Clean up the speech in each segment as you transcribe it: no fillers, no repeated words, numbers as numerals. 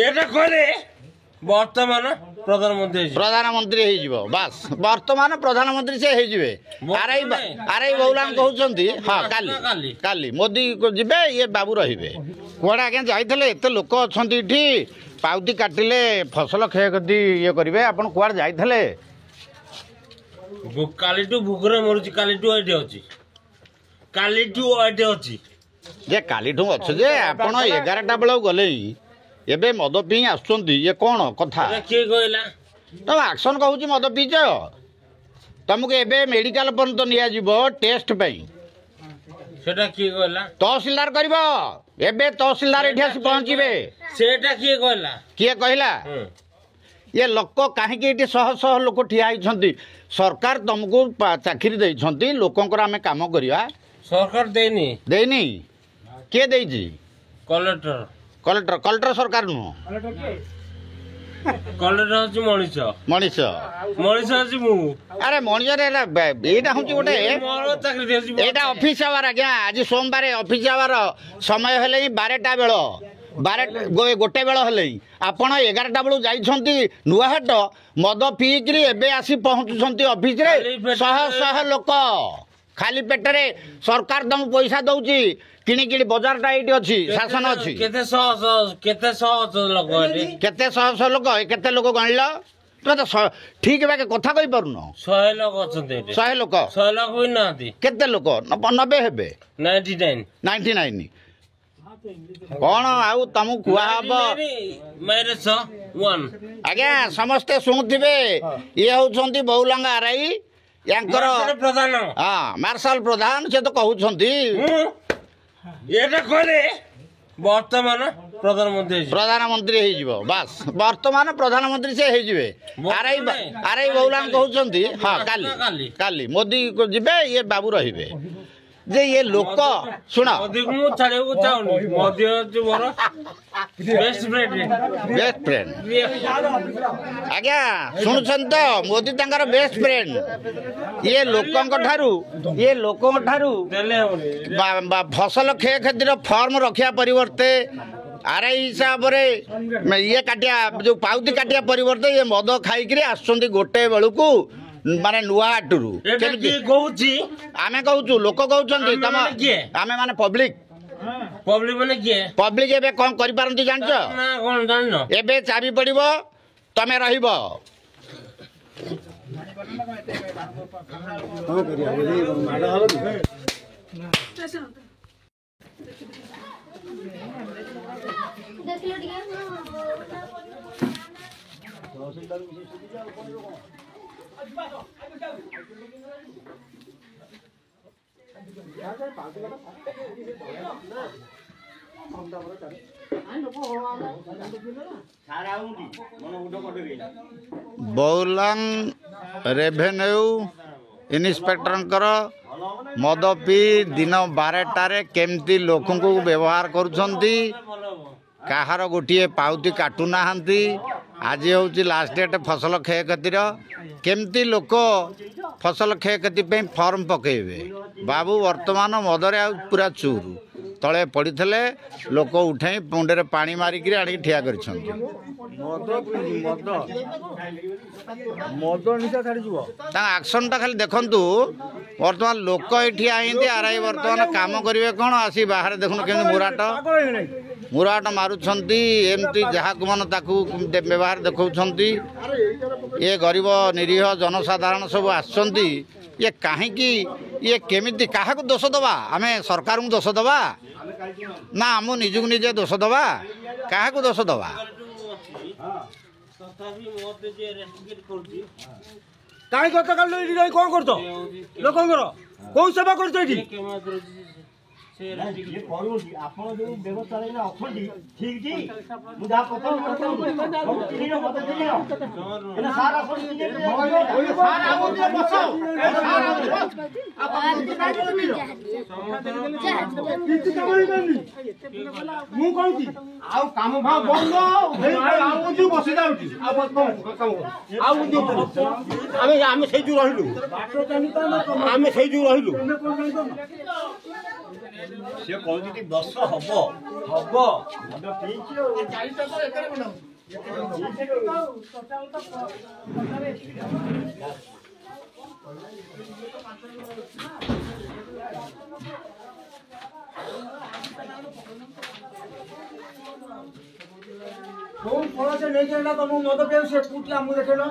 এটা কলে বর্তমান প্রধানমন্ত্রী হয়ে বাস বর্তমান প্রধানমন্ত্রী সে হয়ে আরআই বৌলান কହୁଛନ୍ତି হ্যাঁ কালি কালি মোদি ଯିବେ ইয়ে বাবু রহিবে কুয়াড়ে আজ্ঞা যাইলে এত লোক অনেক এটি পাউতি কাটিলে ফসল ক্ষয়ক্ষতি ইয়ে করবে আপনার কুয়াড়ে যাইলে কালিটু ভোকরে মরুছি কালিটু এটি অছি কালিটু এটি অছি যে কালিঠু অছে যে আপন 11টা বেলা গলে ଏବେ ମଦ ପିଇ ଆସୁଛନ୍ତି ଇଏ କ'ଣ କଥା କିଏ କହିଲା ତମ ଆକ୍ସନ କହୁଛି ମଦ ପିଇଛ ତମକୁ ଏବେ ମେଡିକାଲ ପର୍ଯ୍ୟନ୍ତ ନିଆଯିବ ଟେଷ୍ଟ ପାଇଁ ସେଟା କିଏ କହିଲା ତହସିଲଦାର କରିବ ଏବେ ତହସିଲଦାର ଏଠି ଆସି ପହଞ୍ଚିବେ ସେଟା କିଏ କହିଲା ଇଏ ଲୋକ କାହିଁକି ଏଠି ଶହ ଶହ ଲୋକ ଠିଆ ହେଇଛନ୍ତି ସରକାର ତମକୁ ଚାକିରି ଦେଇଛନ୍ତି ଲୋକଙ୍କର ଆମେ କାମ କରିବା ସରକାର ଦେଇନି କିଏ ଦେଇଛି କଲେକ୍ଟର କଲେକ୍ଟର ସରକାର ନୁହଁ କଲେକ୍ଟର ହଉଛି ମଣିଷ ହଉଛି ମୁଁ ଆରେ ମଣିଷରେ ଏଇଟା ହଉଛି ଗୋଟେ ଏଇଟା ଅଫିସ ଆୱାର ଆଜ୍ଞା ଆଜି ସୋମବାର ଅଫିସ ଆୱାର ସମୟ ହେଲେ 12ଟା ବେଳ 1 ବେଳ ହେଲେ ଆପଣ 11ଟା ବେଳୁ ଯାଇଛନ୍ତି ନୂଆହାଟ ମଦ ପିଇକିରି ଏବେ ଆସି ପହଞ୍ଚୁଛନ୍ତି ଅଫିସରେ ଶହ ଶହ ଲୋକ ଖାଲି ପେଟରେ ସରକାର ତମକୁ ପଇସା ଦଉଛି କିଣିକିରି ବଜାରଟା ଏଇଠି ଅଛି ଶାସନ ଅଛି କେତେ ଶହ ଲୋକ କେତେ ଲୋକ ଗଣିଲ ତୁମେ ତ ଠିକ ବାକି କଥା କହିପାରୁନ 100 ଲୋକ ଅଛନ୍ତି 100 ଲୋକ ବି ନାହାନ୍ତି କେତେ ଲୋକ 90 ହେବେ 99 କ'ଣ ଆଉ ତମକୁ କୁହାହବ ଆଜ୍ଞା ସମସ୍ତେ ଶୁଣୁଥିବେ ଇଏ ହଉଛନ୍ତି ବଉଲାଙ୍ଗ ଆରଆଇ ୟାଙ୍କର ପ୍ରଧାନ ହଁ ମାର୍ଶାଲ ପ୍ରଧାନ ସେ ତ କହୁଛନ୍ତି এটা কলে বর্তমান প্রধানমন্ত্রী হয়ে বাস বর্তমান প্রধানমন্ত্রী সে হয়ে আরআই বৌলান কହୁଛନ୍ତି হ্যাঁ কালি মোদি ଯିବେ ইয়ে বাবু রহিবে যে ইয়ে লোক শুণ বেস্ট ফ্রেন্ড আজ্ঞা শুণুছেন তো মোদি তাঙ্কর বেস্ট ফ্রেন্ড ইয়ে লোকଙ୍କ ଠାରୁ ফসল ক্ষয়ক্ষতির ফর্ম রক্ষা পরিবর্তে আরআই হিসাବରେ ইয়ে কাটিয়া যে পাউতি কাটিয়া পরিবর্তে ইয়ে মদ খাইকি আসছেন 1 বেଳକୁ মানে ନୂଆହାଟରୁ ଆମେ କହୁଛୁ ଲୋକ କହୁଛନ୍ତି ତମ ଆମେ ମାନେ ପବ୍ଲିକ ଏବେ କ'ଣ କରିପାରନ୍ତି ଜାଣିଛ ଏବେ ଚାବି ପଡ଼ିବ ତମେ ରହିବ ବଉଲାଙ୍ଗ ରେଭେନ୍ୟୁ ଇନ୍ସପେକ୍ଟରଙ୍କର ମଦ ପିଇ ଦିନ 12ଟାରେ କେମିତି ଲୋକଙ୍କୁ ବ୍ୟବହାର କରୁଛନ୍ତି କାହାର ଗୋଟିଏ ପାଉତି କାଟୁନାହାନ୍ତି ଆଜି ହେଉଛି ଲାଷ୍ଟ ଡେଟ୍ ଫସଲ କ୍ଷୟକ୍ଷତିର କେମିତି ଲୋକ ଫସଲ କ୍ଷୟକ୍ଷତି ପାଇଁ ଫର୍ମ ପକାଇବେ ବାବୁ ବର୍ତ୍ତମାନ ମଦରେ ଆଉ ପୁରା ଚୁରୁ ତଳେ ପଡ଼ିଥିଲେ ଲୋକ ଉଠାଇ ମୁଣ୍ଡରେ ପାଣି ମାରିକିରି ଆଣିକି ଠିଆ କରିଛନ୍ତି ତାଙ୍କ ଆକ୍ସନଟା ଖାଲି ଦେଖନ୍ତୁ ବର୍ତ୍ତମାନ ଲୋକ ଏଠି ଆଇନ୍ତି ଆରଆଇ ବର୍ତ୍ତମାନ କାମ କରିବେ କ'ଣ ଆସି ବାହାରେ ଦେଖୁନ କେମିତି ମୁରାଟ ମାରୁଛନ୍ତି ଏମିତି ଯାହାକୁ ମନ ତାକୁ ବ୍ୟବହାର ଦେଖାଉଛନ୍ତି ଏ ଗରିବ ନିରୀହ ଜନସାଧାରଣ ସବୁ ଆସିଛନ୍ତି ଇଏ କାହିଁକି ଇଏ କେମିତି କାହାକୁ ଦୋଷ ଦେବା ଆମେ ସରକାରଙ୍କୁ ଦୋଷ ଦେବା ନା ଆମ ନିଜକୁ ନିଜେ ଦୋଷ ଦେବା କାହାକୁ ଦୋଷ ଦେବା କାହିଁ କଥା କାଲି ଏଠି ରହି କ'ଣ କରୁଛ ଲୋକଙ୍କର କୋଉ ସେବା କରୁଛ ଏଠି ଆପଣ ଯୋଉ ବ୍ୟବସ୍ଥା ଅଛନ୍ତି ଠିକ ମୁଁ ଯାହା ମୁଁ କହୁଛି ଆଉ କାମ ଭାବ ବନ୍ଦ ବସି ଯାଉଛି ଆମେ ସେଇ ଯୋଉ ରହିଲୁ ସେ କହୁଛି 10 ହବ ମଦ ପିଇଛି ଆଉ କୋଉ ଫଳ ସେ ନେଇକି ଆଇଲା ତମକୁ ମଦ ପିଆଉ ସେ କୋଉଠି ଆମକୁ ଦେଖେଇଲ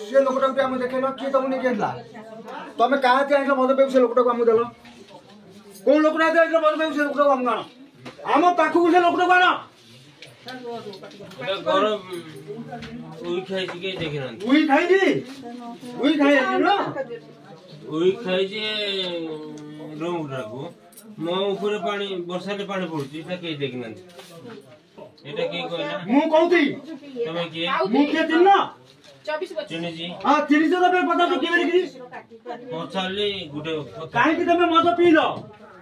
ସେ ଲୋକଟାକୁ ଆମକୁ ଦେଖେଇଲ କିଏ ତମକୁ ନେଇକି ଆଇଲା ତମେ କାହାତି ଆଣିଲ ମଦ ପିଆଉ ସେ ଲୋକଟାକୁ ଆମକୁ ଦେଲ କୋଉ ଲୋକଟା ଆଣିଲ ମଦ ପିଆଉ ସେ ଲୋକଟାକୁ ଆମକୁ ଆଣ ଆମ ପାଖକୁ ସେ ଲୋକଟାକୁ ଆଣ ଉଇ ଖାଇଛି କେହି ଦେଖିନାହାନ୍ତି ଉଇ ଖାଇଛି ଉଇ ଖାଇଛି ରୁମଟାକୁ ମୋ ଉପରେ ପାଣି ବର୍ଷାରେ ପାଣି ପଡୁଛି ଏଟା କେହି ଦେଖିନାହାନ୍ତି ଏଟା କିଏ କହିଲା ମୁଁ କହୁଛି ତମେ କିଏ ମୁଁ କିଏ ଚିହ୍ନ ଚିହ୍ନିଛି ହଁ ଚିହ୍ନିଛ ତମେ ପଚାରୁଛ କିଏ ବୋଲିକି ପଚାରିଲି ଗୋଟେ କାହିଁକି ତମେ ମଦ ପିଇଲ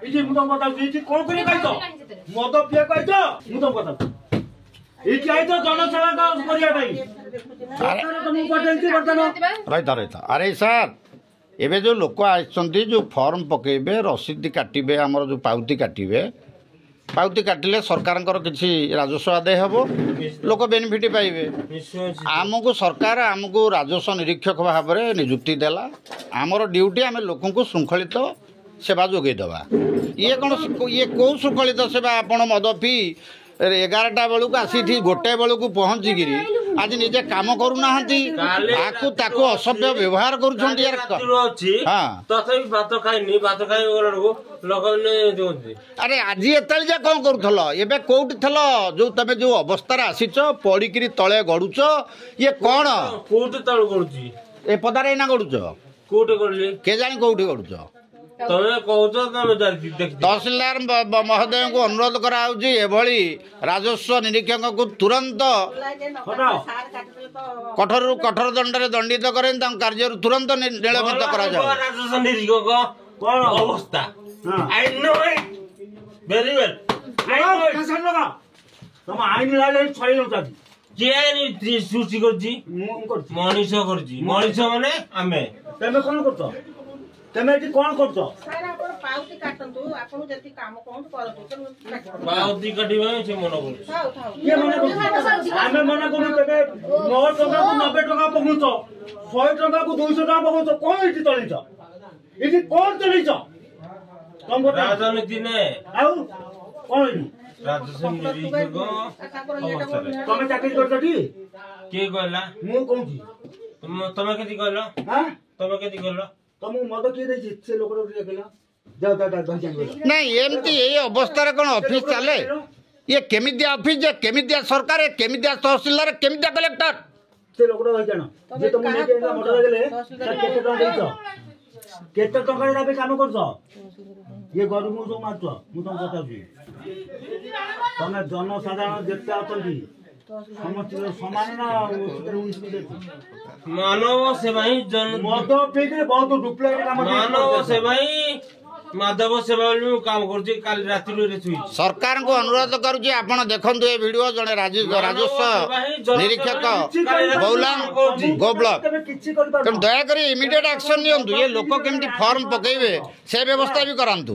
ଏଇଠି ମୁଁ ତମ କଥା ଦେଇଛି କଣ କରି କହିଛ ମଦ ପିଆ କହିଛ ମୁଁ ତମ କଥା ଏଇଠି ଆଇଛ ଜନସେବା କରିବା ପାଇଁ ରହିଥା ଆରେ ସାର୍ ଏବେ ଯେଉଁ ଲୋକ ଆସିଛନ୍ତି ଯେଉଁ ଫର୍ମ ପକେଇବେ ରସିଦ କାଟିବେ ଆମର ଯେଉଁ ପାଉତି କାଟିଲେ ସରକାରଙ୍କର କିଛି ରାଜସ୍ୱ ଆଦାୟ ହେବ ଲୋକ ବେନିଫିଟ୍ ପାଇବେ ଆମକୁ ସରକାର ଆମକୁ ରାଜସ୍ୱ ନିରୀକ୍ଷକ ଭାବରେ ନିଯୁକ୍ତି ଦେଲା ଆମର ଡ୍ୟୁଟି ଆମେ ଲୋକଙ୍କୁ ଶୃଙ୍ଖଳିତ ସେବା ଯୋଗାଇଦେବା ଇଏ କ'ଣ ଇଏ କେଉଁ ଶୃଙ୍ଖଳିତ ସେବା ଆପଣ ମଦ ପିଇ 11ଟା ବେଳକୁ ଆସି ଗୋଟାଏ ବେଳକୁ ପହଞ୍ଚିକିରି ଆଜି ନିଜେ କାମ କରୁନାହାନ୍ତି ତାକୁ ଅସଭ୍ୟ ବ୍ୟବହାର କରୁଛନ୍ତି ତଥାପି ଭାତ ଖାଇନି ଭାତ ଖାଇ ଲୋକମାନେ ଦିଅନ୍ତି ଆରେ ଆଜି ଏତେବେଳେ ଯେ କ'ଣ କରୁଥିଲ ଏବେ କୋଉଠି ଥିଲ ଯୋଉ ତମେ ଯୋଉ ଅବସ୍ଥାରେ ଆସିଛ ପଡ଼ିକିରି ତଳେ ଗଡୁଛ ଇଏ କ'ଣ କୋଉଠି ତଳେ ଗଡୁଛି ଏ ପଦାରେ ଏଇନା ଗଡୁଛ କୋଉଠି ଗଡିଲି କେଜାଣି କୋଉଠି ଗଡୁଛ ତମେ କହୁଛ ତମେ ତହସିଲଦାର ମହୋଦୟଙ୍କୁ ଅନୁରୋଧ କରାଯାଉଛି ଏଭଳି ରାଜସ୍ୱ ନିରୀକ୍ଷକଙ୍କୁ ତୁରନ୍ତ କଠୋର ଦଣ୍ଡରେ ଦଣ୍ଡିତ କରି ତାଙ୍କ କାର୍ଯ୍ୟରୁ ତୁରନ୍ତ ନିଲମ୍ବିତ କରାଯାଉ ରାଜସ୍ୱ ନିରୀକ୍ଷକ କଣ ଅବସ୍ଥା କିଏ ଆଇନ ସୃଷ୍ଟି କରୁଛି ମଣିଷ କରୁଛି ମଣିଷ ମାନେ ଆମେ ତମେ କଣ କରୁଛ ତମେ ଏଠି କଣ କରୁଛ ପାଉତି କାଟିବା ସେ ମନ କରୁଛି ଆମେ ମନେ କରୁଛୁ ତେବେ 9 ଟଙ୍କାକୁ 90 ଟଙ୍କା ପକଉଛ 100 ଟଙ୍କାକୁ 200 ଟଙ୍କା ପକଉଛ କଣ ଏଠି ଚଲେଇଛ ଏଠି କଣ ଚଲେଇଛ ରାଜନୀତି ନେ ଆଉ କଣ ଏଠି ରାଜସ୍ୱ ନିରୀକ୍ଷକ ତମେ ଚାକିରି କରୁଛ ଟି କିଏ କହିଲା ମୁଁ କହୁଛି ତମେ କେମିତି କହିଲ ତମେ କେମିତି କହିଲ ତମକୁ ମଦ କିଏ ଦେଇଛି ସେ ଲୋକଟା ଦେଖିଲ ନାଇଁ ଏମିତି ଏଇ ଅବସ୍ଥାରେ କ'ଣ ଅଫିସ ଚାଲେ ଇଏ କେମିତିଆ ଅଫିସ ଯେ କେମିତିଆ ସରକାର କେମିତିଆ ତହସିଲଦାର କେମିତିଆ କଲେକ୍ଟର ସେ ଲୋକଟା ରହିଯାଣ ଯେ ତମକୁ ନେଇକି ମଦ ଲାଗିଲେ କେତେ ଟଙ୍କା ଦେଇଛ କେତେ ଟଙ୍କାରେ ଏବେ କାମ କରୁଛ ଇଏ ଗରିବଙ୍କୁ ସବୁ ମାରୁଛ ମୁଁ ତମକୁ ପଚାରୁଛି ତମେ ଜନସାଧାରଣ ଯେତେ ଅଛନ୍ତି ସମସ୍ତେ ସମାନ ନା ମାନବ ସେବା ହିଁ ମଦ ପିଇକିରି ବହୁତ ଡୁପ୍ଲିକେଟ କାମ ମାନବ ସେବା ହିଁ ମାଧବ ସେବା ବୋଲି ମୁଁ କାମ କରୁଛି କାଲି ରାତିରୁ ସରକାରଙ୍କୁ ଅନୁରୋଧ କରୁଛି ଆପଣ ଦେଖନ୍ତୁ ଏ ଭିଡିଓ ଜଣେ ରାଜସ୍ୱ ନିରୀକ୍ଷକ ଗୋ ବ୍ଲକ ତେଣୁ ଦୟାକରି ଇମିଡିଏଟ୍ ଆକ୍ସନ ନିଅନ୍ତୁ ଏ ଲୋକ କେମିତି ଫର୍ମ ପକେଇବେ ସେ ବ୍ୟବସ୍ଥା ବି କରାନ୍ତୁ।